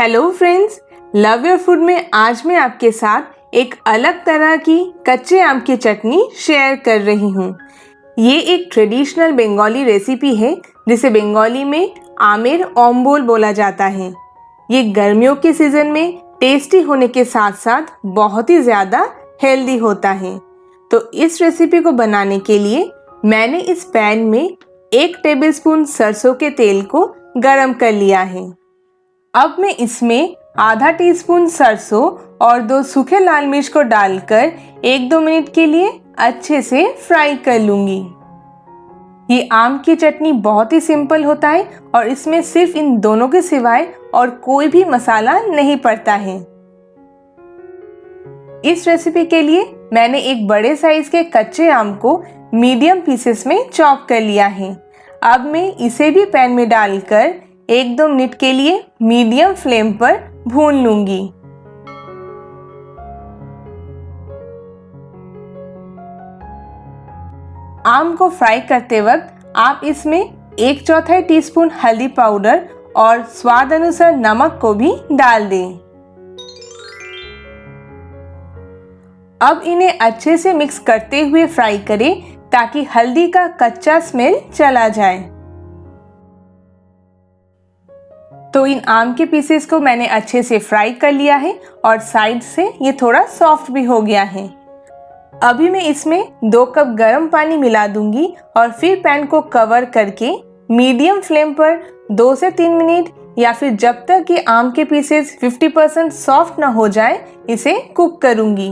Hello friends, love your food में आज मैं आपके साथ एक अलग तरह की कच्चे आम की चटनी शेयर कर रही हूँ। ये एक ट्रेडिशनल बंगाली रेसिपी है जिसे बंगाली में आमेर ओम्बोल बोला जाता है। ये गर्मियों के सीजन में टेस्टी होने के साथ साथ बहुत ही ज़्यादा हेल्दी होता है। तो इस रेसिपी को बनाने के लिए मैंने इस पैन में 1 टेबलस्पून सरसों के तेल को गरम कर लिया है। अब मैं इसमें आधा टीस्पून सरसों और 2 सूखे लाल मिर्च को डालकर 1-2 मिनट के लिए अच्छे से फ्राई कर लूंगी। ये आम की चटनी बहुत ही सिंपल होता है और इसमें सिर्फ इन दोनों के सिवाय और कोई भी मसाला नहीं पड़ता है। इस रेसिपी के लिए मैंने एक बड़े साइज के कच्चे आम को मीडियम पीसेस में चॉप कर लिया है। अब मैं इसे भी पैन में डालकर 1-2 मिनट के लिए मीडियम फ्लेम पर भून लूंगी। आम को फ्राई करते वक्त आप इसमें 1/4 टीस्पून हल्दी पाउडर और स्वाद अनुसार नमक को भी डाल दें। अब इन्हें अच्छे से मिक्स करते हुए फ्राई करें ताकि हल्दी का कच्चा स्मेल चला जाए। तो इन आम के पीसेस को मैंने अच्छे से फ्राई कर लिया है और साइड से ये थोड़ा सॉफ्ट भी हो गया है। अभी मैं इसमें 2 कप गर्म पानी मिला दूंगी और फिर पैन को कवर करके मीडियम फ्लेम पर 2 से 3 मिनट या फिर जब तक कि आम के पीसेस 50% सॉफ्ट ना हो जाए इसे कुक करूंगी।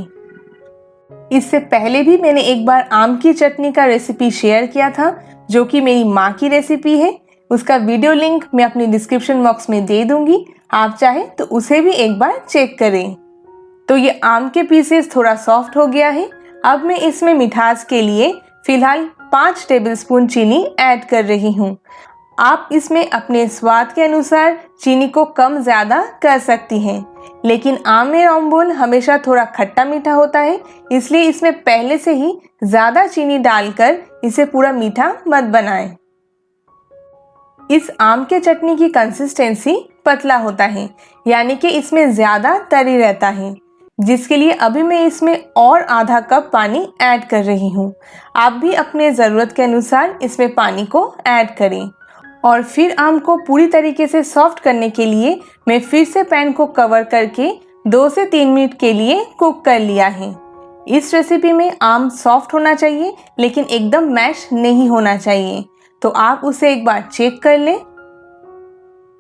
इससे पहले भी मैंने एक बार आम की चटनी का रेसिपी शेयर किया था जो कि मेरी माँ की रेसिपी है। उसका वीडियो लिंक मैं अपनी डिस्क्रिप्शन बॉक्स में दे दूंगी, आप चाहे तो उसे भी एक बार चेक करें। तो ये आम के पीसेस थोड़ा सॉफ्ट हो गया है। अब मैं इसमें मिठास के लिए फिलहाल 5 टेबलस्पून चीनी ऐड कर रही हूँ। आप इसमें अपने स्वाद के अनुसार चीनी को कम ज़्यादा कर सकती हैं, लेकिन आमेर ओम्बोल हमेशा थोड़ा खट्टा मीठा होता है, इसलिए इसमें पहले से ही ज़्यादा चीनी डालकर इसे पूरा मीठा मत बनाएं। इस आम के चटनी की कंसिस्टेंसी पतला होता है, यानी कि इसमें ज़्यादा तरी रहता है, जिसके लिए अभी मैं इसमें और आधा कप पानी ऐड कर रही हूँ। आप भी अपने ज़रूरत के अनुसार इसमें पानी को ऐड करें। और फिर आम को पूरी तरीके से सॉफ्ट करने के लिए मैं फिर से पैन को कवर करके 2 से 3 मिनट के लिए कुक कर लिया है। इस रेसिपी में आम सॉफ्ट होना चाहिए लेकिन एकदम मैश नहीं होना चाहिए, तो आप उसे एक बार चेक कर लें।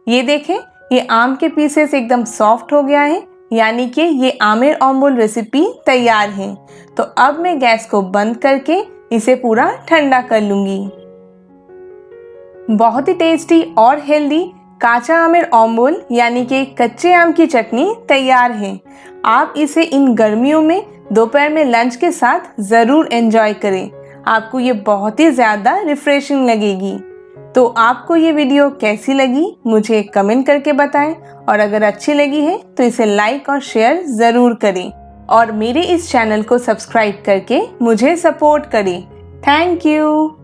ये देखें, ये आम के पीसेस एकदम सॉफ्ट हो गया है, यानी कि ये आमेर ओम्बोल रेसिपी तैयार है। तो अब मैं गैस को बंद करके इसे पूरा ठंडा कर लूंगी। बहुत ही टेस्टी और हेल्दी काचा आमेर ओम्बोल यानी कि कच्चे आम की चटनी तैयार है। आप इसे इन गर्मियों में दोपहर में लंच के साथ ज़रूर एंजॉय करें। आपको ये बहुत ही ज़्यादा रिफ्रेशिंग लगेगी। तो आपको ये वीडियो कैसी लगी मुझे कमेंट करके बताएं, और अगर अच्छी लगी है तो इसे लाइक और शेयर ज़रूर करें और मेरे इस चैनल को सब्सक्राइब करके मुझे सपोर्ट करें। Thank you.